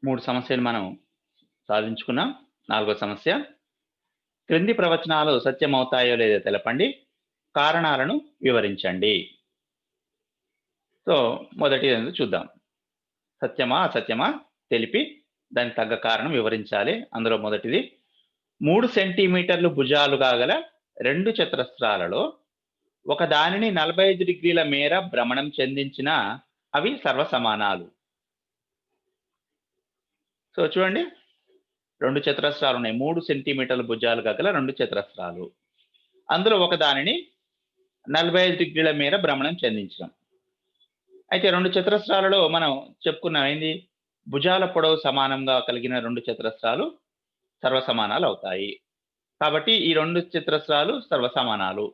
3 సమస్యలు మనం సాధించుకున్నాం. నాలుగో సమస్య. క్రింది ప్రవచనాలు సత్యమవుతాయో లేదో తెలపండి. కారణాలను వివరించండి. సో, మొదటిదేందో చూద్దాం. సత్యమా? అసత్యమా? తెలిపి దానికి తగ్గ కారణం వివరించాలి. అందులో మొదటిది 3 సెంటీమీటర్లు భుజాలుగా గల 2 చతురస్రాలలో ఒక దానిని 45 డిగ్రీల మేర భ్రమణం చెందించినా అవి సర్వసమానాలు. సో, చూడండి 2 చతురస్రాలున్నాయి. 3 సెంటీమీటర్ల భుజాలుగా గల 2 చతురస్రాలు. అందులో ఒక దానిని 45 డిగ్రీల మేర భ్రమణం చెందించాం. అయితే 2 చతురస్రాలలో మనం చెప్పుకున్నాం ఏంది? భుజాల పొడవు సమానంగా కలిగిన 2 చతురస్రాలు సర్వసమానాలవుతాయి. కాబట్టి ఈ 2 చతురస్రాలు సర్వసమానాలు.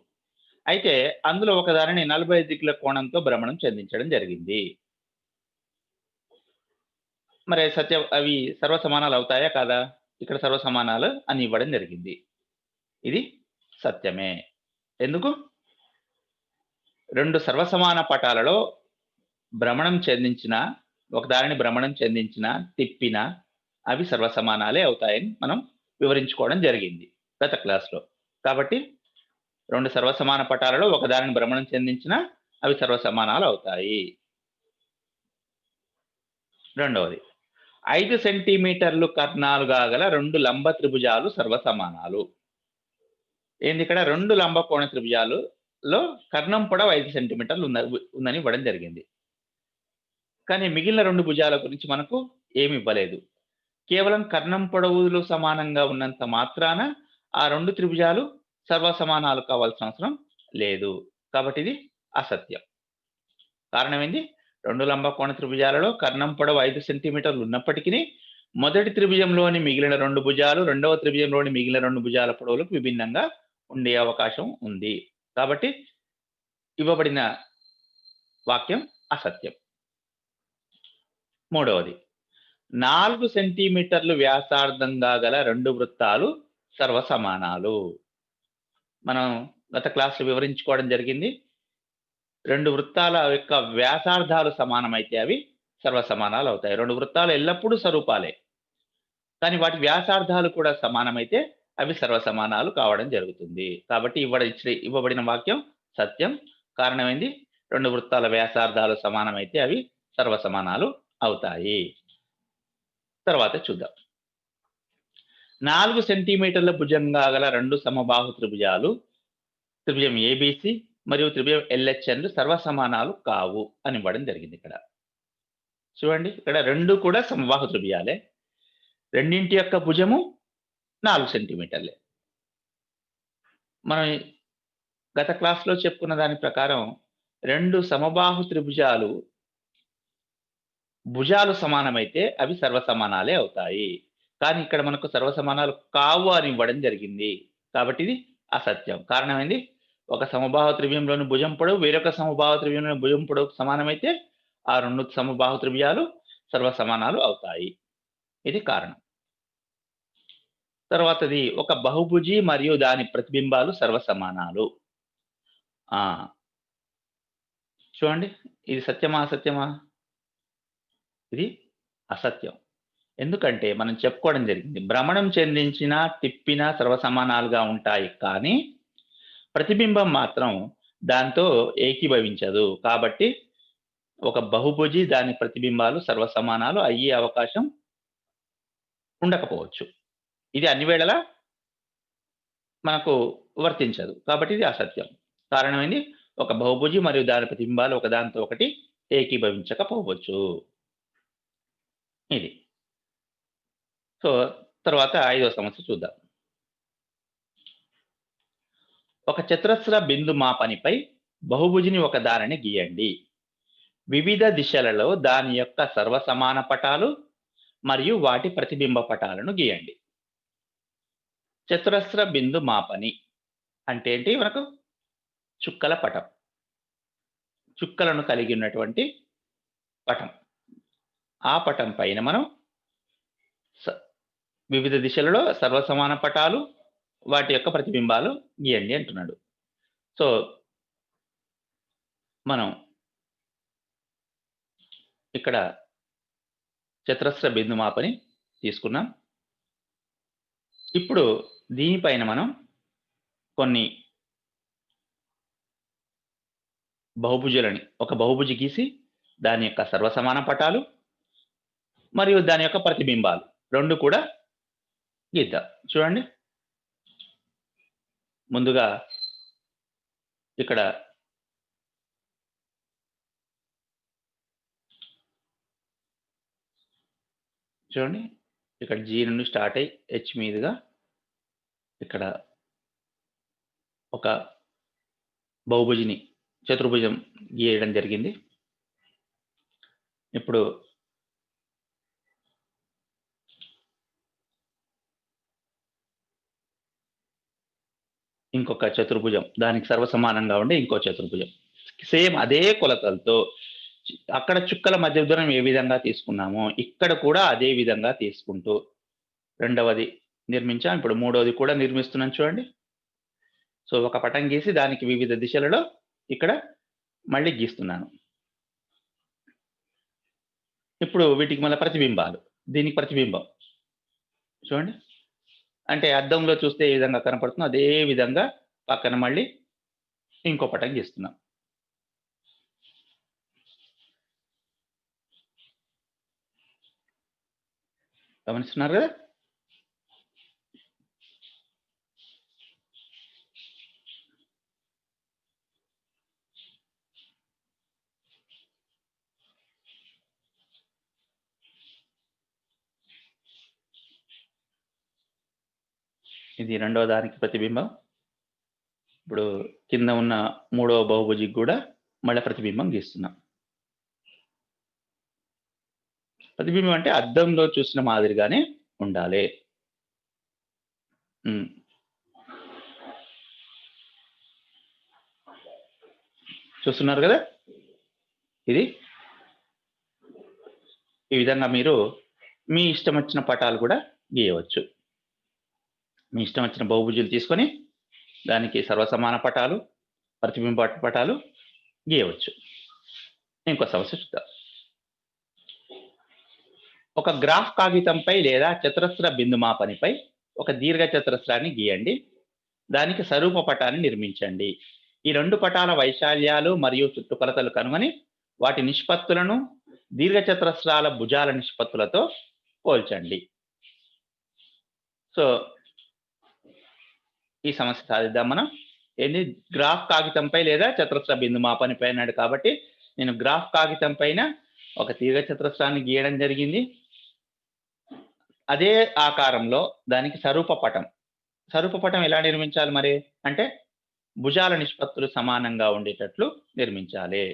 అయితే అందులో ఒక దానిని 45 డిగ్రీల కోణంతో భ్రమణం చెందించడం జరిగింది. మరి అవి సర్వసమానాలవుతాయా కాదా? ఇక్కడ సర్వసమానాలు అని ఇవ్వడం జరిగింది. ఇది సత్యమే. ఎందుకు? 2 సర్వసమాన పటాలలో భ్రమణం చెందించినా, ఒక దానిని భ్రమణం చెందించినా, తిప్పినా అవి సర్వసమానాలే అవుతాయని మనం వివరించుకోవడం జరిగింది గత క్లాస్‌లో. కాబట్టి 2 సర్వసమాన పటాలలో ఒక దానిని భ్రమణం చెందించినా అవి సర్వసమానాలవుతాయి. రెండవది 5 సెంటీమీటర్లు కర్ణాలుగా గల 2 లంబ త్రిభుజాలు సర్వసమానాలు. ఏందిక్కడ 2 లంబ కోణ త్రిభుజాలులో కర్ణం పొడవు 5 సెంటీమీటర్లు ఉందని ఇవ్వడం జరిగింది. కానీ మిగిలిన 2 భుజాల గురించి మనకు ఏమి ఇవ్వలేదు. కేవలం కర్ణం పొడవులు సమానంగా ఉన్నంత మాత్రాన ఆ 2 త్రిభుజాలు సర్వసమానాలు కావాల్సిన అవసరం లేదు. కాబట్టి ఇది అసత్యం. కారణం ఏంది? 2 లంబ కోణ త్రిభుజాలలో కర్ణం పొడవు 5 సెంటీమీటర్లు ఉన్నప్పటికీ మొదటి త్రిభుజంలోని మిగిలిన 2 భుజాలు రెండవ త్రిభుజంలోని మిగిలిన 2 భుజాల పొడవులకు విభిన్నంగా ఉండే అవకాశం ఉంది. కాబట్టి ఇవ్వబడిన వాక్యం అసత్యం. మూడవది 4 సెంటీమీటర్లు వ్యాసార్థంగా గల 2 వృత్తాలు సర్వసమానాలు. మనం గత క్లాస్‌లో వివరించుకోవడం జరిగింది. 2 వృత్తాల యొక్క వ్యాసార్థాలు సమానమైతే అవి సర్వసమానాలు అవుతాయి. 2 వృత్తాలు ఎల్లప్పుడూ స్వరూపాలే. కానీ వాటి వ్యాసార్థాలు కూడా సమానమైతే అవి సర్వసమానాలు కావడం జరుగుతుంది. కాబట్టి ఇవ్వబడిన వాక్యం సత్యం. కారణం ఏంది? 2 వృత్తాల వ్యాసార్థాలు సమానమైతే అవి సర్వసమానాలు అవుతాయి. తర్వాత చూద్దాం. 4 సెంటీమీటర్ల భుజంగా గల 2 సమబాహు త్రిభుజాలు త్రిభుజం ఏబీసీ మరియు త్రిభుజం ఎల్హెచ్ఎన్‌లు సర్వసమానాలు కావు అని ఇవ్వడం జరిగింది ఇక్కడ. చూడండి ఇక్కడ 2 కూడా సమబాహు త్రిభుజాలే. రెండింటి యొక్క భుజము 4 సెంటీమీటర్లే. మనం గత క్లాస్‌లో చెప్పుకున్న దాని ప్రకారం 2 సమబాహు త్రిభుజాలు భుజాలు సమానమైతే అవి సర్వసమానాలే అవుతాయి. కానీ ఇక్కడ మనకు సర్వసమానాలు కావు అని ఇవ్వడం జరిగింది. కాబట్టి ఇది అసత్యం. కారణం ఏంది? ఒక సమబాహు త్రిభుజంలోని భుజం పొడవు వేరొక సమబాహు త్రిభుజంలోని భుజం పొడవుకు సమానమైతే ఆ 2 సమబాహు త్రిభుజాలు సర్వసమానాలు అవుతాయి. ఇది కారణం. తర్వాతది ఒక బహుభుజి మరియు దాని ప్రతిబింబాలు సర్వసమానాలు. ఆ! చూడండి ఇది సత్యమా? అసత్యమా? ఇది అసత్యం. ఎందుకంటే మనం చెప్పుకోవడం జరిగింది. భ్రమణం చెందించినా, తిప్పినా సర్వసమానాలుగా ఉంటాయి. కానీ ప్రతిబింబం మాత్రం దాంతో ఏకీభవించదు. కాబట్టి ఒక బహుభుజి దాని ప్రతిబింబాలు సర్వసమానాలు అయ్యే అవకాశం ఉండకపోవచ్చు. ఇది అన్ని వేళలా మనకు వర్తించదు. కాబట్టి ఇది అసత్యం. కారణం ఏంది? ఒక బహుభుజి మరియు దాని ప్రతిబింబాలు ఒకదానితో ఒకటి ఏకీభవించకపోవచ్చు. ఇది. సో, తర్వాత ఐదవ సమస్య చూద్దాం. ఒక చతురస్ర బిందు మాపనిపై బహుభుజిని ఒక దానిని గీయండి. వివిధ దిశలలో దాని యొక్క సర్వసమాన పటాలు మరియు వాటి ప్రతిబింబ పటాలను గీయండి. చతురస్ర బిందు మాపని అంటే ఏంటి? మనకు చుక్కల పటం. చుక్కలను కలిగి ఉన్నటువంటి పటం. ఆ పటం పైన మనం వివిధ దిశలలో సర్వసమాన పటాలు వాటి యొక్క ప్రతిబింబాలు గీయండి అంటున్నాడు. సో, మనం ఇక్కడ చతురస్ర బిందుమాపని తీసుకున్నాం. ఇప్పుడు దీనిపైన మనం కొన్ని బహుభుజులని ఒక బహుభుజి గీసి దాని యొక్క సర్వసమాన పటాలు మరియు దాని యొక్క ప్రతిబింబాలు 2 కూడా గీద్దాం. చూడండి, ముందుగా ఇక్కడ చూడండి, ఇక్కడ జీ నుండి స్టార్ట్ అయ్యి హెచ్ మీదుగా ఇక్కడ ఒక బహుభుజిని చతుర్భుజం గీయడం జరిగింది. ఇప్పుడు ఇంకొక చతుర్భుజం, దానికి సర్వసమానంగా ఉండే ఇంకో చతుర్భుజం సేమ్ అదే కొలతలతో అక్కడ చుక్కల మధ్య దూరం ఏ విధంగా తీసుకున్నామో ఇక్కడ కూడా అదే విధంగా తీసుకుంటూ రెండవది నిర్మించాం. ఇప్పుడు మూడవది కూడా నిర్మిస్తున్నాం. చూడండి, సో ఒక పటం గీసి దానికి వివిధ దిశలలో ఇక్కడ మళ్ళీ గీస్తున్నాను. ఇప్పుడు వీటికి మళ్ళీ ప్రతిబింబాలు, దీనికి ప్రతిబింబం చూడండి, అంటే అద్దంలో చూస్తే ఏ విధంగా కనపడుతుందో అదే విధంగా పక్కన మళ్ళీ ఇంకో పటం గీస్తున్నాం. గమనిస్తున్నారు కదా? ఇది రెండవ దానికి ప్రతిబింబం. ఇప్పుడు కింద ఉన్న మూడవ బహుభుజికి కూడా మళ్ళీ ప్రతిబింబం గీస్తున్నాం. ప్రతిబింబం అంటే అద్దంలో చూసిన మాదిరిగానే ఉండాలి. చూస్తున్నారు కదా? ఇది ఈ విధంగా మీరు మీ ఇష్టం వచ్చిన పటాలు కూడా గీయవచ్చు. మీ ఇష్టం వచ్చిన బహుభుజులు తీసుకొని దానికి సర్వసమాన పటాలు, ప్రతిబింబ పటాలు గీయవచ్చు. ఇంకో సమస్య చూద్దాం. ఒక గ్రాఫ్ కాగితంపై లేదా చతురస్ర బిందుమాపనిపై ఒక దీర్ఘ చతురస్రాన్ని గీయండి. దానికి స్వరూప పటాన్ని నిర్మించండి. ఈ 2 పటాల వైశాల్యాలు మరియు చుట్టుకొలతలు కనుగొని వాటి నిష్పత్తులను దీర్ఘ చతురస్రాల భుజాల నిష్పత్తులతో పోల్చండి. సో ఈ సమస్య సాధిద్దాం మనం. ఏంది, గ్రాఫ్ కాగితంపై లేదా చతురస్ర బిందుమాపనిపై అన్నాడు కాబట్టి నేను గ్రాఫ్ కాగితం పైన ఒక దీర్ఘ చతురస్రాన్ని గీయడం జరిగింది. అదే ఆకారంలో దానికి స్వరూప పటం ఎలా నిర్మించాలి మరి అంటే భుజాల నిష్పత్తులు సమానంగా ఉండేటట్లు నిర్మించాలి.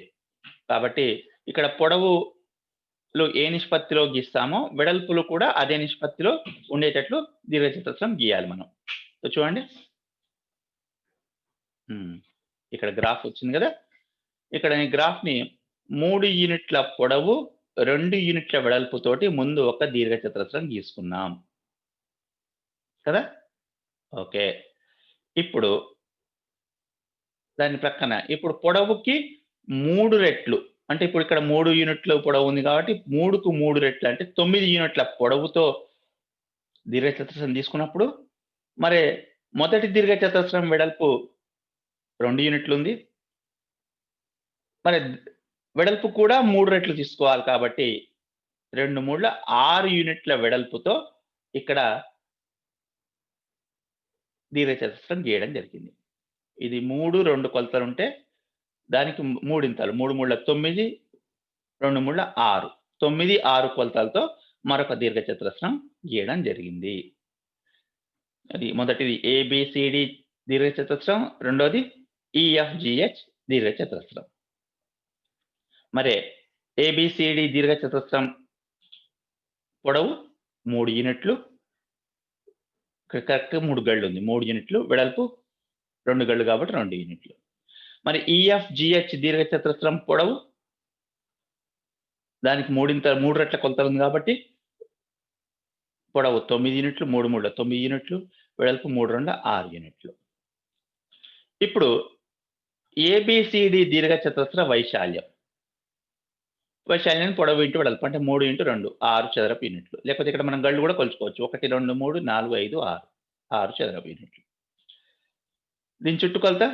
కాబట్టి ఇక్కడ పొడవులు ఏ నిష్పత్తిలో గీస్తామో వెడల్పులు కూడా అదే నిష్పత్తిలో ఉండేటట్లు దీర్ఘచతురస్రం గీయాలి మనం. సో చూడండి, ఇక్కడ గ్రాఫ్ వచ్చింది కదా. ఇక్కడ ఈ గ్రాఫ్ని 3 యూనిట్ల పొడవు 2 యూనిట్ల వెడల్పుతోటి ముందు ఒక దీర్ఘచతురస్రం గీసుకున్నాం కదా. ఓకే, ఇప్పుడు దాని ప్రక్కన ఇప్పుడు పొడవుకి 3 రెట్లు, అంటే ఇప్పుడు ఇక్కడ 3 యూనిట్లు పొడవు ఉంది కాబట్టి 3కు 3 రెట్లు అంటే 9 యూనిట్ల పొడవుతో దీర్ఘచతురస్రం తీసుకున్నప్పుడు మరి మొదటి దీర్ఘచతురస్రం వెడల్పు 2 యూనిట్లు ఉంది, మరి వెడల్పు కూడా 3 రెట్లు తీసుకోవాలి కాబట్టి 2 3 6 యూనిట్ల వెడల్పుతో ఇక్కడ దీర్ఘచతురస్రం గీయడం జరిగింది. ఇది 3 2 కొలతలు ఉంటే దానికి మూడింతలు 3 3 9 2 3 6 9 6 కొలతలతో మరొక దీర్ఘచతురస్రం గీయడం జరిగింది. అది మొదటిది ABCD దీర్ఘచతురస్రం, రెండోది EFGH దీర్ఘచతురస్రం. మరి ABCD దీర్ఘచతురస్రం పొడవు 3 యూనిట్లు, కరెక్ట్ 3 గళ్ళు ఉంది, 3 యూనిట్లు, వెడల్పు 2 గళ్ళు కాబట్టి 2 యూనిట్లు. మరి EFGH దీర్ఘచతురస్రం పొడవు దానికి 3 రెట్ల కొలతలు ఉంది కాబట్టి పొడవు 9 యూనిట్లు, 3 3 9 యూనిట్లు, వెడల్పు 3 2 6 యూనిట్లు. ఇప్పుడు ABCD దీర్ఘచతురస్ర వైశాల్యం వైశాల్యాన్ని పొడవు ఇంటూ వెడల్పు అంటే 3 ఇంటూ 2 6 చదరపు యూనిట్లు. లేకపోతే ఇక్కడ మనం గళ్ళు కూడా కొలుచుకోవచ్చు. 1, 2, 3, 4, 5, 6 6 చదరపు యూనిట్లు. దీని చుట్టుకొలత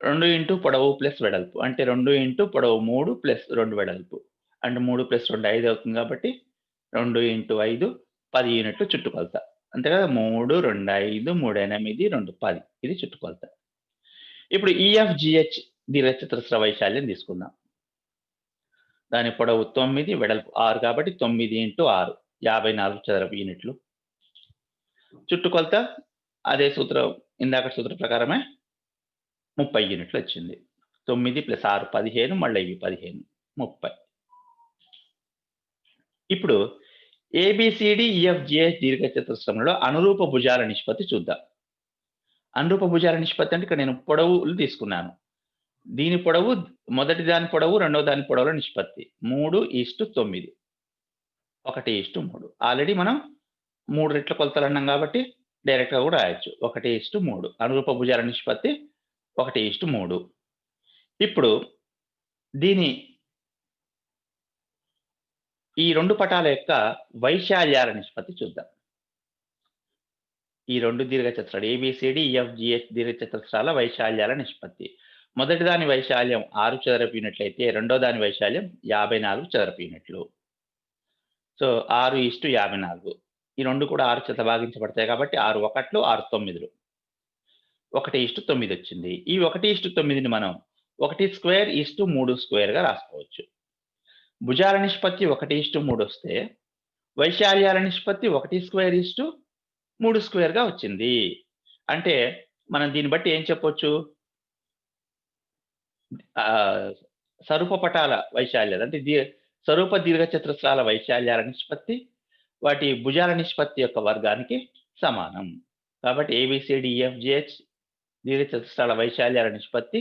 2 ఇంటూ పొడవు ప్లస్ వెడల్పు అంటే 2 ఇంటూ పొడవు 3 ప్లస్ 2 వెడల్పు అంటే 3 ప్లస్ 2 5 అవుతుంది కాబట్టి 2 ఇంటూ 5 10 యూనిట్లు చుట్టుకొలత. అంతే కదా, 3, 2, 5, 3, 8, 2, 10 ఇది చుట్టుకొలత. ఇప్పుడు EFGH దీర్ఘచతురస్ర వైశాల్యం తీసుకుందాం. దాని పొడవు 9, వెడల్పు 6 కాబట్టి 9 ఇంటూ 6 54 చదరపు యూనిట్లు. చుట్టుకొలత అదే సూత్రం, ఇందాక సూత్రం ప్రకారమే 30 యూనిట్లు వచ్చింది. 9 + 6 15, మళ్ళీ ఇవి 15 30. ఇప్పుడు ABCDEFGH దీర్ఘచతురస్రంలో అనురూప భుజాల నిష్పత్తి చూద్దాం. అనురూప భుజాల నిష్పత్తి అంటే ఇక్కడ నేను పొడవులు తీసుకున్నాను. దీని పొడవు మొదటి దాని పొడవు రెండవ దాని పొడవుల నిష్పత్తి 3:9 1:3. ఆల్రెడీ మనం 3 రెట్ల కొలతలు అన్నాం కాబట్టి డైరెక్ట్ గా కూడా రాయొచ్చు 1:3. అనురూప భుజాల నిష్పత్తి 1:3. ఇప్పుడు దీని ఈ రెండు పటాల యొక్క వైశాల్యాల నిష్పత్తి చూద్దాం. ఈ రెండు దీర్ఘచతురాలు ABCDEFGH దీర్ఘచతురస్రాల వైశాల్యాల నిష్పత్తి. మొదటి దాని వైశాల్యం 6 చదరపు యూనిట్లు అయితే రెండో దాని వైశాల్యం 54 చదరపు యూనిట్లు. సో 6:54. ఈ రెండు కూడా 6 చేత భాగించబడతాయి కాబట్టి 6 1లు 6 9లు 1:9 వచ్చింది. ఈ 1:9ని మనం 1²3² రాసుకోవచ్చు. భుజాల నిష్పత్తి 1:3 వస్తే వైశాల్యాల నిష్పత్తి 1²3² వచ్చింది. అంటే మనం దీన్ని బట్టి ఏం చెప్పొచ్చు, స్వరూప పటాల వైశాల్యాలు అంటే స్వరూప దీర్ఘచతురస్రాల వైశాల్యాల నిష్పత్తి వాటి భుజాల నిష్పత్తి యొక్క వర్గానికి సమానం. కాబట్టి ABCDEFGH దీర్ఘచతురస్రాల వైశాల్యాల నిష్పత్తి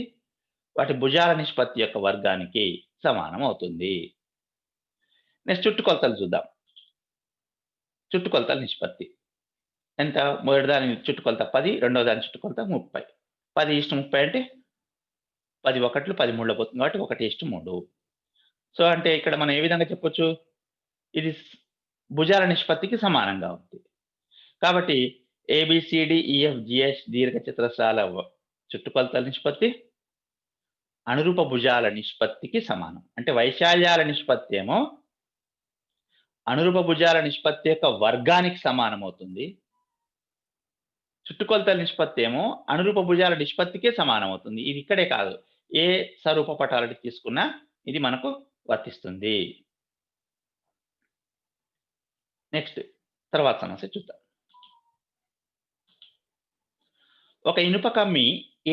వాటి భుజాల నిష్పత్తి యొక్క వర్గానికి సమానం అవుతుంది. నెక్స్ట్ చుట్టుకొలతలు చూద్దాం. చుట్టుకొలతల నిష్పత్తి ఎంత? మొదటి దాని చుట్టుకొలత 10, రెండవ దాని చుట్టుకొలత 30. 10:30 అంటే 10 1లు 13లో పోతుంది కాబట్టి 1:3. సో అంటే ఇక్కడ మనం ఏ విధంగా చెప్పొచ్చు, ఇది భుజాల నిష్పత్తికి సమానంగా ఉంది. కాబట్టి ABCDEFGH దీర్ఘచతురస్రాల చుట్టుకొలతల నిష్పత్తి అనురూప భుజాల నిష్పత్తికి సమానం. అంటే వైశాల్యాల నిష్పత్తి ఏమో అనురూప భుజాల నిష్పత్తి యొక్క వర్గానికి సమానం అవుతుంది. చుట్టుకొలతల నిష్పత్తి ఏమో అనురూప భుజాల నిష్పత్తికే సమానం అవుతుంది. ఇది ఇక్కడే కాదు, ఏ స్వరూప పటాలని తీసుకున్నా ఇది మనకు వర్తిస్తుంది. నెక్స్ట్ తర్వాత సమస్య చూద్దాం. ఒక ఇనుప కమ్మి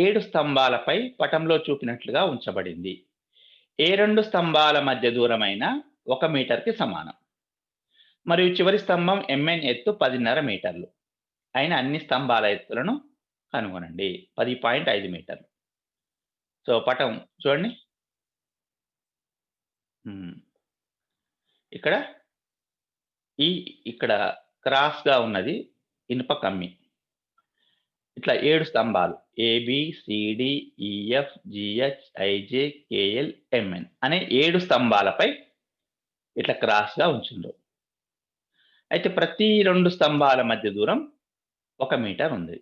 7 స్తంభాలపై పటంలో చూపినట్లుగా ఉంచబడింది. ఏ 2 స్తంభాల మధ్య దూరమైన 1 మీటర్కి సమానం మరియు చివరి స్తంభం MN ఎత్తు 10.5 మీటర్లు అయిన అన్ని స్తంభాల ఎత్తులను కనుగొనండి. 10.5 మీటర్లు. సో పటం చూడండి. ఇక్కడ క్రాస్ గా ఉన్నది ఇనుప కమ్మి. ఇట్లా 7 స్తంభాలు ABCDEFGHIJKLMN అనే 7 స్తంభాలపై ఇట్లా క్రాస్ గా ఉంచిండ్రు. అయితే ప్రతి 2 స్తంభాల మధ్య దూరం 1 మీటర్ ఉంది.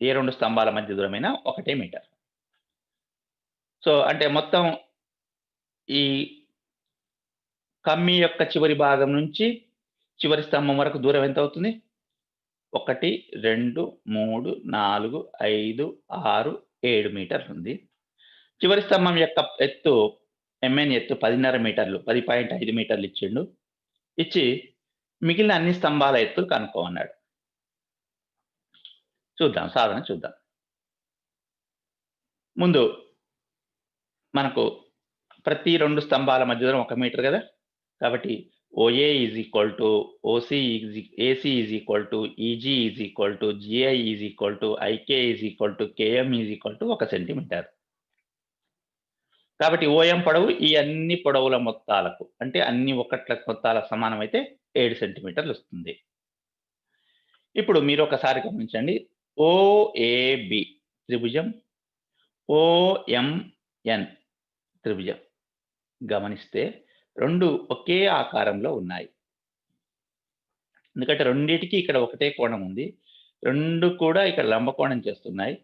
ఏ 2 స్తంభాల మధ్య దూరమైనా 1 మీటర్. సో అంటే మొత్తం ఈ కమ్మి యొక్క చివరి భాగం నుంచి చివరి స్తంభం వరకు దూరం ఎంత అవుతుంది? 1 2 3 4 5 6 7 మీటర్లు ఉంది. చివరి స్తంభం యొక్క ఎత్తు MN ఎత్తు 10.5 మీటర్లు 10.5 మీటర్లు ఇచ్చిండు. ఇచ్చి మిగిలిన అన్ని స్తంభాల ఎత్తులు కనుక్కోమన్నాడు. చూద్దాం, సాధన చూద్దాం. ముందు మనకు ప్రతి 2 స్తంభాల మధ్య దూరం 1 మీటర్ కదా, కాబట్టి OA OC AC EG GI IK KM 1 centimetre. కాబట్టి OM పొడవు ఈ అన్ని పొడవుల మొత్తాలకు అంటే అన్ని 1ల మొత్తాల సమానం అయితే 7 సెంటీమీటర్లు వస్తుంది. ఇప్పుడు మీరు ఒకసారి గమనించండి. OAB త్రిభుజం, OMN త్రిభుజం. గమనిస్తే 2 ఒకే ఆకారంలో ఉన్నాయి. ఎందుకంటే రెండిటికి ఇక్కడ ఒకటే కోణం ఉంది. 2 కూడా ఇక్కడ లంబకోణం చేస్తున్నాయి.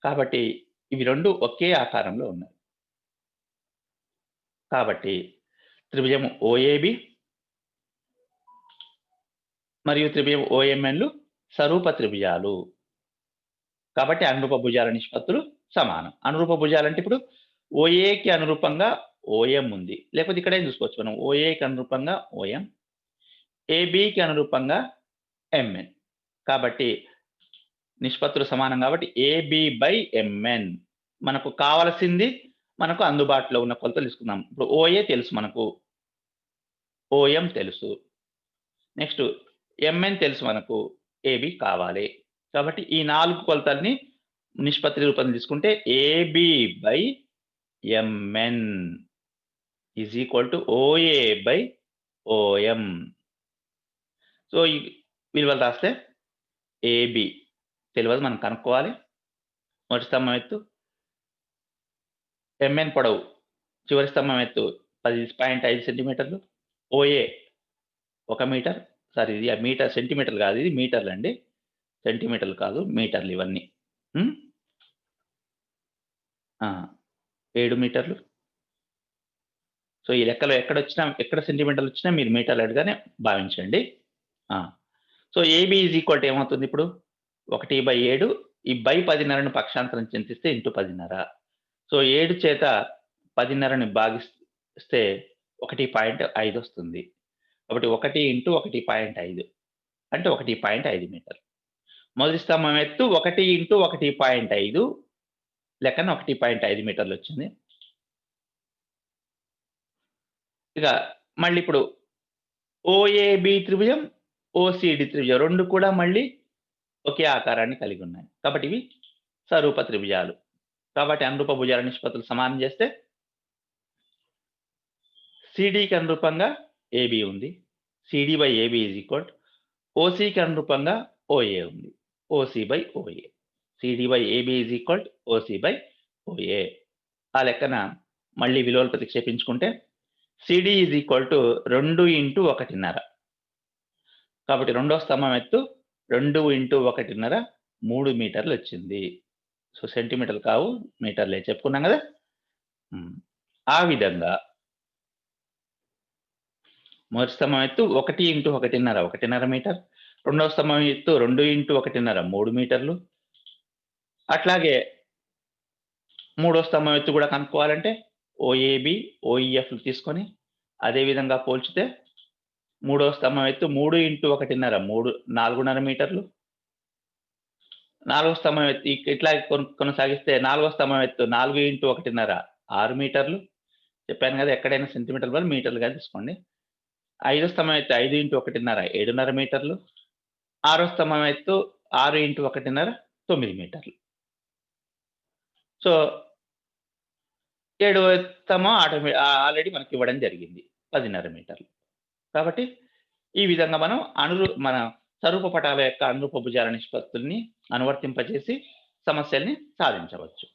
కాబట్టి ఇవి 2 ఒకే ఆకారంలో ఉన్నాయి. కాబట్టి త్రిభుజం ఓఏబి మరియు త్రిభుజం ఓఎంఎన్‌లు సరూప త్రిభుజాలు. కాబట్టి అనురూప భుజాల నిష్పత్తులు సమానం. అనురూప భుజాలంటే ఇప్పుడు ఓఏకి అనురూపంగా ఓఎం ఉంది. లేకపోతే ఇక్కడే చూసుకోవచ్చు మనం. ఓఏకి అనురూపంగా ఓఎం, ఏబీకి అనురూపంగా ఎంఎన్. కాబట్టి నిష్పత్తులు సమానం కాబట్టి ఏబి/ఎంఎన్. మనకు కావాల్సింది మనకు అందుబాటులో ఉన్న కొలతలు తీసుకుందాం. ఇప్పుడు ఓఏ తెలుసు మనకు. ఓఎం తెలుసు. నెక్స్ట్ ఎంఎన్ తెలుసు మనకు. ఏబి కావాలి. కాబట్టి ఈ 4 కొలతల్ని నిష్పత్తి రూపంలో తీసుకుంటే ఏబి/ఎంఎన్ ఈజ్ ఈక్వల్ టు ఓఏ/ఓఎం. సో ఈ విలువలు రాస్తే ఏబి తెలియదు, మనం కనుక్కోవాలి. మొదటి స్తంభం ఎత్తు, ఎంఎన్ పొడవు, చివరి స్తంభం ఎత్తు 10.5 సెంటీమీటర్లు, ఓఏ 1 మీటర్. సారీ, ఇది మీటర్, సెంటీమీటర్లు కాదు, ఇది మీటర్లు అండి. సెంటీమీటర్లు కాదు, మీటర్లు ఇవన్నీ. 7 మీటర్లు. సో ఈ లెక్కలో ఎక్కడ సెంటీమీటర్లు వచ్చినా మీరు మీటర్లుగానే భావించండి. So AB is equal to ఏమవుతుంది ఇప్పుడు 1/7. ఈ బై 10.5ను పక్షాంతరం చింతిస్తే ఇంటూ 10.5. సో 7 చేత 10.5ని భాగిస్తే 1.5 వస్తుంది. కాబట్టి 1 ఇంటూ 1.5 అంటే 1.5 మీటర్లు. మొదటి స్తంభం ఎత్తు 1 ఇంటూ 1.5 లెక్కన 1.5 మీటర్లు వచ్చింది. ఇక మళ్ళీ ఇప్పుడు ఓఏబి త్రిభుజం, ఓసిడి త్రిభుజం 2 కూడా మళ్ళీ ఒకే ఆకారాన్ని కలిగి ఉన్నాయి. కాబట్టి ఇవి సరూప త్రిభుజాలు. కాబట్టి అనురూప భుజాల నిష్పత్తులు సమానం చేస్తే సిడికి అనురూపంగా ఏబి ఉంది. సిడి/ఏబి ఈజ్ ఈక్వల్ ఓసికి అనురూపంగా ఓఏ ఉంది. OC OA. CD AB is equal OC OA. ఆ లెక్కన మళ్ళీ విలువలు ప్రతిక్షేపించుకుంటే CD is equal to 2 into 1.5. కాబట్టి రెండో స్తంభం ఎత్తు 2 ఇంటూ 1.5 3 మీటర్లు వచ్చింది. సో సెంటీమీటర్లు కావు, మీటర్లే చెప్పుకున్నాం కదా. ఆ విధంగా మొదటి స్తంభం ఎత్తు 1 ఇంటూ 1.5 1.5 మీటర్. రెండవ స్తంభం ఎత్తు 2 ఇంటూ 1.5 3 మీటర్లు. అట్లాగే మూడో స్తంభం ఎత్తు కూడా కనుక్కోవాలంటే ఓఏబి, ఓఈఎఫ్లు తీసుకొని అదే విధంగా పోల్చితే మూడో స్తంభం ఎత్తు 3 ఇంటూ 1.5 4.5 మీటర్లు. నాలుగో స్తంభం ఎత్తు ఇట్లా కొనసాగిస్తే నాలుగో స్తంభం ఎత్తు 4 ఇంటూ 1.5 6 మీటర్లు. చెప్పాను కదా, ఎక్కడైనా సెంటీమీటర్ల బదులు మీటర్లుగా తీసుకోండి. ఐదో స్తంభం ఎత్తు 5 ఇంటూ 1.5 7.5 మీటర్లు. ఆరో స్తంభం ఎత్తు 6 ఇంటూ 1.5 9 మీటర్లు. సో 7వ స్తంభం ఆల్రెడీ మనకి ఇవ్వడం జరిగింది 10.5 మీటర్లు. కాబట్టి ఈ విధంగా మనం మన సరూప పటాల యొక్క అనురూప భుజాల నిష్పత్తుల్ని అనువర్తింపజేసి సమస్యల్ని సాధించవచ్చు.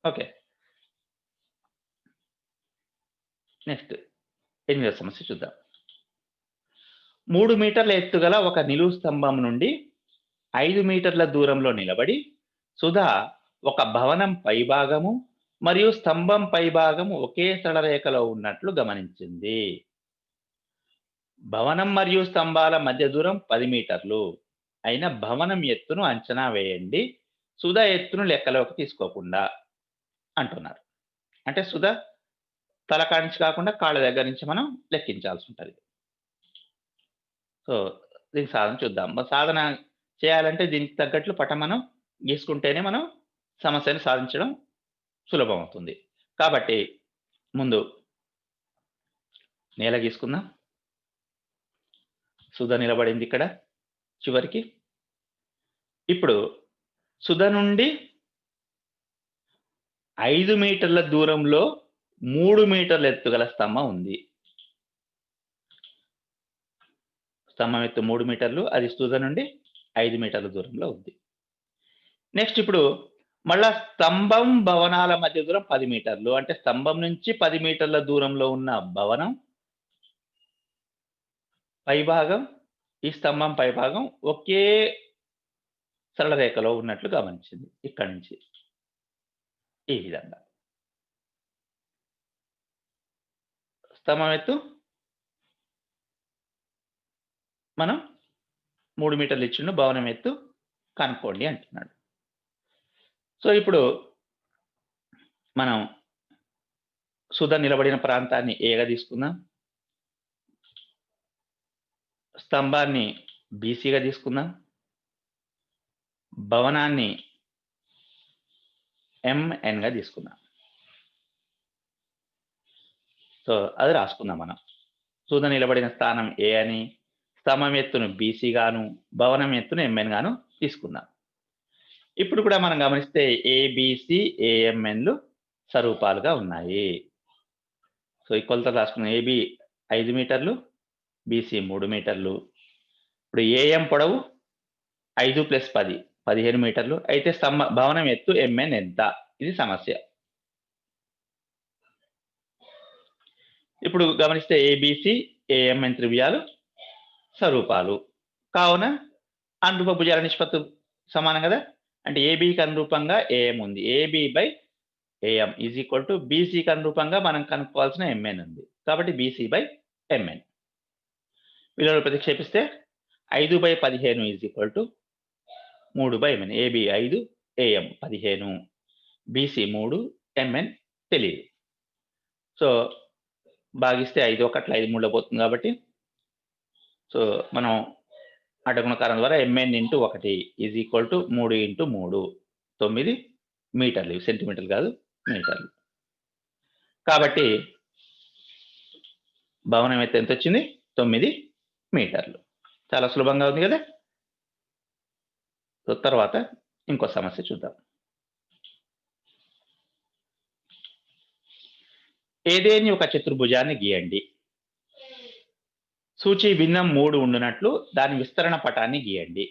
ఓకే, నెక్స్ట్ 8వ సమస్య చూద్దాం. 3 మీటర్ల ఎత్తుగల ఒక నిలువు స్తంభం నుండి 5 మీటర్ల దూరంలో నిలబడి సుధా ఒక భవనం పైభాగము మరియు స్తంభం పైభాగము ఒకే సరళ రేఖలో ఉన్నట్లు గమనించింది. భవనం మరియు స్తంభాల మధ్య దూరం 10 మీటర్లు అయిన భవనం ఎత్తును అంచనా వేయండి, సుధా ఎత్తును లెక్కలోకి తీసుకోకుండా అంటున్నారు. అంటే సుధా తలకాడ నుంచి కాకుండా కాళ్ళ దగ్గర నుంచి మనం లెక్కించాల్సి ఉంటుంది. సో దీనికి సాధన చూద్దాం. సాధన చేయాలంటే దీనికి తగ్గట్లు పటం మనం గీసుకుంటేనే మనం సమస్యను సాధించడం సులభం అవుతుంది. కాబట్టి ముందు నేల గీసుకుందాం. సుధ నిలబడింది ఇక్కడ చివరికి. ఇప్పుడు సుధ నుండి 5 మీటర్ల దూరంలో 3 మీటర్ల ఎత్తుగల స్తంభం ఉంది. స్తంభం ఎత్తు 3 మీటర్లు, అది సుధ నుండి 5 మీటర్ల దూరంలో ఉంది. నెక్స్ట్ ఇప్పుడు మళ్ళా స్తంభం భవనాల మధ్య దూరం 10 మీటర్లు. అంటే స్తంభం నుంచి 10 మీటర్ల దూరంలో ఉన్న భవనం పైభాగం, ఈ స్తంభం పైభాగం ఒకే సరళ రేఖలో ఉన్నట్లు గమనించింది. ఇక్కడి నుంచి ఈ విధంగా. స్తంభం ఎత్తు మనం 3 మీటర్లు ఇచ్చిండు. భవనం ఎత్తు కనుక్కోండి అంటున్నాడు. సో, ఇప్పుడు మనం సుధ నిలబడిన ప్రాంతాన్ని ఏగా తీసుకుందాం. స్తంభాన్ని బీసీగా తీసుకుందాం. భవనాన్ని ఎంఎన్‌గా తీసుకుందాం. సో, అది రాసుకుందాం మనం. సుధ నిలబడిన స్థానం ఏ అని, స్తంభం ఎత్తును బీసీ గాను, భవనం ఎత్తును ఎంఎన్ గాను తీసుకుందాం. ఇప్పుడు కూడా మనం గమనిస్తే ఏబీసీ, ఏఎంఎన్‌లు స్వరూపాలుగా ఉన్నాయి. సో, ఈ కొలతలు రాసుకున్నాం. ఏబీ 5 మీటర్లు, బీసీ 3 మీటర్లు. ఇప్పుడు ఏఎం పొడవు 5 + 10 15 మీటర్లు. అయితే భవనం ఎత్తు ఎంఎన్ ఎంత? ఇది సమస్య. ఇప్పుడు గమనిస్తే ఏబీసీ, ఏఎంఎన్ త్రిభుజాలు స్వరూపాలు. కావున అనురూప భుజాల నిష్పత్తి సమానం కదా. అంటే ఏబీకి అనురూపంగా ఏఎం ఉంది. AB/AM = బీసీకి అనురూపంగా మనం కనుక్కోవాల్సిన ఎంఎన్ ఉంది. కాబట్టి BC/MN. విలువలు ప్రతిక్షేపిస్తే 5/15 3/MN. AB 5, AM 15, BC 3, MN తెలియదు. సో, భాగిస్తే 5 1 5 3 పోతుంది కాబట్టి సో, మనం అడ్డగుణకారం ద్వారా MN × 1 3 × 3 9 మీటర్లు. సెంటీమీటర్లు కాదు, మీటర్లు. కాబట్టి భవనం ఎత్తు ఎంత వచ్చింది? 9 మీటర్లు. చాలా సులభంగా ఉంది కదా. తర్వాత ఇంకో సమస్య చూద్దాం. ఏదేని ఒక చతుర్భుజాన్ని గీయండి. సూచి భిన్నం 3 ఉండునట్లు దాని విస్తరణ పటాన్ని గీయండి.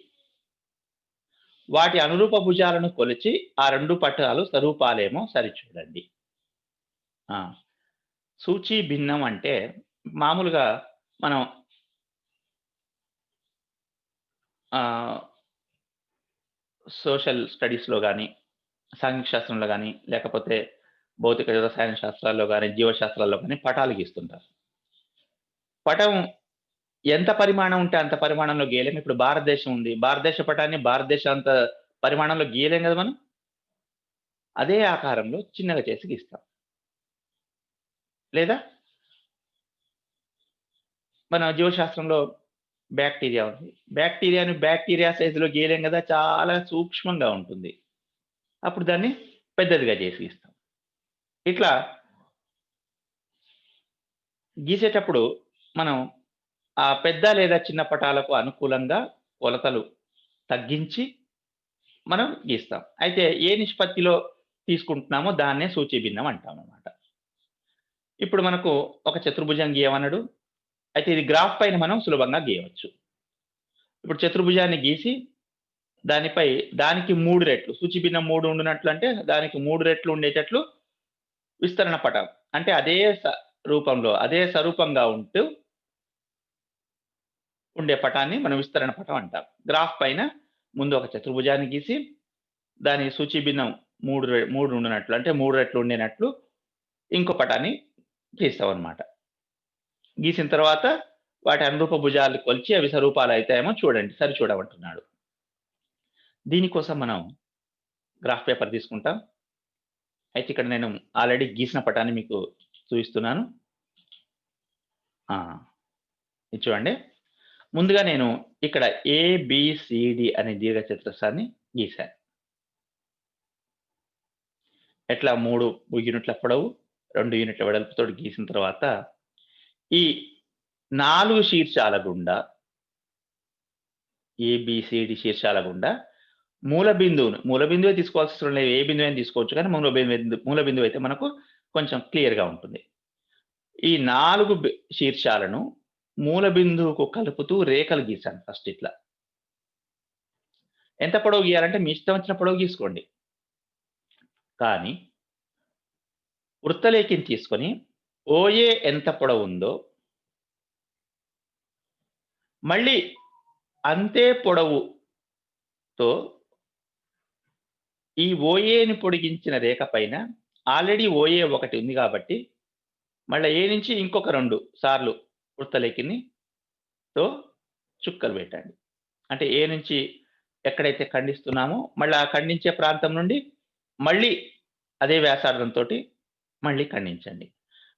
వాటి అనురూప భుజాలను కొలిచి ఆ 2 పటాలు స్వరూపాలేమో సరిచూడండి. సూచి భిన్నం అంటే మామూలుగా మనం సోషల్ స్టడీస్‌లో గాని, సాంఘిక శాస్త్రంలో గాని, లేకపోతే భౌతిక రసాయన శాస్త్రాల్లో గాని, జీవశాస్త్రాల్లో గాని పటాలు గీస్తుంటారు. పటం ఎంత పరిమాణం ఉంటే అంత పరిమాణంలో గీయలేం. ఇప్పుడు భారతదేశం ఉంది. భారతదేశ పటాన్ని భారతదేశం అంత పరిమాణంలో గీయలేం కదా మనం. అదే ఆకారంలో చిన్నగా చేసి గీస్తాం. లేదా మన జీవశాస్త్రంలో బ్యాక్టీరియా ఉంది. బ్యాక్టీరియాని బ్యాక్టీరియా సైజులో గీయలేం కదా. చాలా సూక్ష్మంగా ఉంటుంది. అప్పుడు దాన్ని పెద్దదిగా చేసి గీస్తాం. ఇట్లా గీసేటప్పుడు మనం ఆ పెద్ద లేదా చిన్న పటాలకు అనుకూలంగా కొలతలు తగ్గించి మనం గీస్తాం. అయితే ఏ నిష్పత్తిలో తీసుకుంటున్నామో దాన్నే సూచి భిన్నం అంటామన్నమాట. ఇప్పుడు మనకు ఒక చతుర్భుజం గీయమన్నాడు. అయితే ఇది గ్రాఫ్ పైన మనం సులభంగా గీయవచ్చు. ఇప్పుడు చతుర్భుజాన్ని గీసి దానికి 3 రెట్లు సూచి భిన్నం 3 ఉండునట్లు అంటే దానికి 3 రెట్లు ఉండేటట్లు విస్తరణ పటం అంటే అదే రూపంలో అదే స్వరూపంగా ఉంటూ ఉండే పటాన్ని మనం విస్తరణ పటం అంటాం. గ్రాఫ్ పైన ముందు ఒక చతుర్భుజాన్ని గీసి దాని సూచి భిన్నం 3 ఉండునట్లు అంటే 3 రెట్లు ఉండేనట్లు ఇంకో పటాన్ని గీస్తామన్నమాట. గీసిన తర్వాత వాటి అనురూప భుజాలు కొలిచి అవి స్వరూపాలు అయితాయేమో సరిచూడమంటున్నాడు. దీనికోసం మనం గ్రాఫ్ పేపర్ తీసుకుంటాం. అయితే ఇక్కడ నేను ఆల్రెడీ గీసిన పటాన్ని మీకు చూపిస్తున్నాను. ఇది చూడండి. ముందుగా నేను ఇక్కడ ABCD అనే దీర్ఘచతురస్రాన్ని గీశాను. ఎట్లా 3 యూనిట్ల పొడవు 2 యూనిట్ల వెడల్పుతో గీసిన తర్వాత ఈ 4 శీర్షాల గుండా ABCD శీర్షాల గుండా మూల బిందువే తీసుకోవాల్సిన లేదు. ఏ బిందువు అయినా తీసుకోవచ్చు. కానీ మూల బిందువు అయితే మనకు కొంచెం క్లియర్‌గా ఉంటుంది. ఈ 4 శీర్షాలను మూల బిందువుకు కలుపుతూ రేఖలు గీశాను ఫస్ట్ ఇట్లా. ఎంత పొడవు గీయాలంటే మీ ఇష్టం వచ్చిన పొడవు గీసుకోండి. కానీ వృత్తలేఖిని తీసుకొని ఓఏ ఎంత పొడవుందో మళ్ళీ అంతే పొడవుతో ఈ ఓఏని పొడిగించిన రేఖ పైన ఆల్రెడీ ఓఏ ఒకటి ఉంది కాబట్టి మళ్ళీ ఏ నుంచి ఇంకొక 2 సార్లు వృత్తలేఖిని తో చుక్కలు పెట్టండి. అంటే ఏ నుంచి ఎక్కడైతే ఖండిస్తున్నామో మళ్ళీ ఆ ఖండించే ప్రాంతం నుండి మళ్ళీ అదే వ్యాసార్థంతో మళ్ళీ ఖండించండి.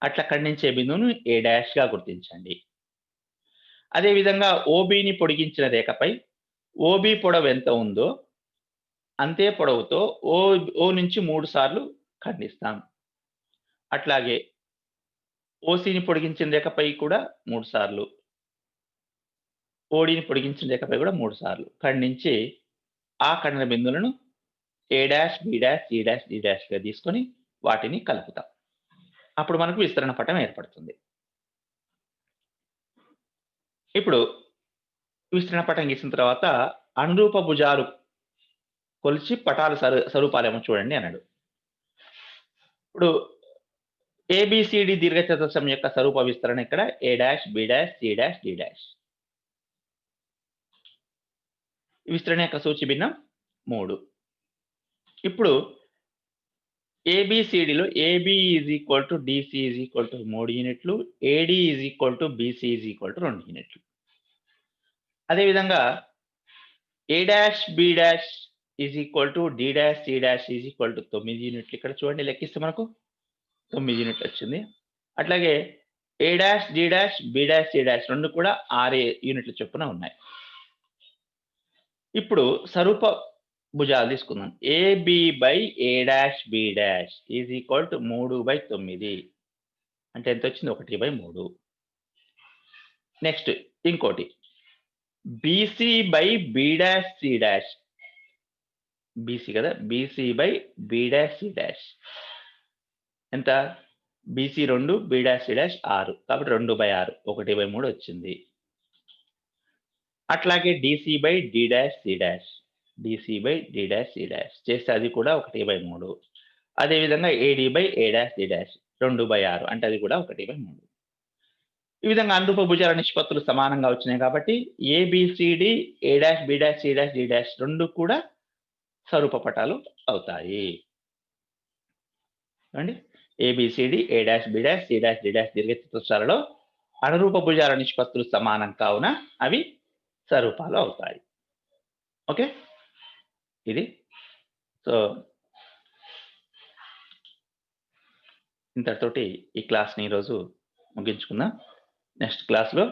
అట్లా ఖండించే బిందువును ఏ డాష్‌గా గుర్తించండి. అదేవిధంగా ఓబీని పొడిగించిన రేఖపై ఓబీ పొడవు ఎంత ఉందో అంతే పొడవుతో ఓ నుంచి 3 సార్లు ఖండిస్తాం. అట్లాగే ఓసీని పొడిగించిన రేఖపై కూడా 3 సార్లు, ఓడీని పొడిగించిన రేఖపై కూడా 3 సార్లు ఖండించి ఆ ఖండన బిందువులను A dash, B dash, C dash, D డాష్‌గా తీసుకొని వాటిని కలుపుతాం. అప్పుడు మనకు విస్తరణ పటం ఏర్పడుతుంది. ఇప్పుడు విస్తరణ పటం గీసిన తర్వాత అనురూప భుజాలు కొలిచి పటాల స్వరూపాలేమో చూడండి అన్నాడు. ఇప్పుడు ఏబిసిడి దీర్ఘచతురస్రం యొక్క స్వరూప విస్తరణ ఇక్కడ A dash, B dash, C dash, D dash. విస్తరణ యొక్క సూచి భిన్నం 3. ఇప్పుడు ఏబిసిడిలో AB is equal to DC is equal to 3 యూనిట్లు, AD is equal to BC is equal to 2 యూనిట్లు. అదేవిధంగా A dash, B dash is equal to D dash, C dash is equal to 9 యూనిట్లు. ఇక్కడ చూడండి లెక్కిస్తే మనకు 9 యూనిట్లు వచ్చింది. అట్లాగే A dash, D dash, B dash, C dash 2 కూడా 6 యూనిట్ల చొప్పున ఉన్నాయి. ఇప్పుడు స్వరూప భుజాలు తీసుకుందాం. AB by A dash, B dash is equal to 3/9 అంటే ఎంత వచ్చింది? 1/3. నెక్స్ట్ ఇంకోటి BC by B dash, C dash, BC కదా, BC by B dash, C dash ఎంత? BC 2, B dash, C dash 6 కాబట్టి 2/6 1/3 వచ్చింది. అట్లాగే DC by D dash, C dash, DC by D dash, C dash చేస్తే అది కూడా 1/3. అదేవిధంగా AD by A dash, D dash 2/6 అంటే అది కూడా 1/3. ఈ విధంగా అనురూప భుజాల నిష్పత్తులు సమానంగా వచ్చినాయి కాబట్టి ABCD, A dash, B dash, C dash, D dash 2 కూడా స్వరూప పటాలు అవుతాయి. చూడండి ABCD, A dash, B dash, C dash, D dash దీర్ఘచతురస్రాలలో అనురూప భుజాల నిష్పత్తులు సమానం కావున అవి స్వరూపాలు అవుతాయి. ఓకే, ఇది సో ఇంతటితోటి ఈ క్లాస్ని ఈరోజు ముగించుకుందాం. నెక్స్ట్ క్లాస్లో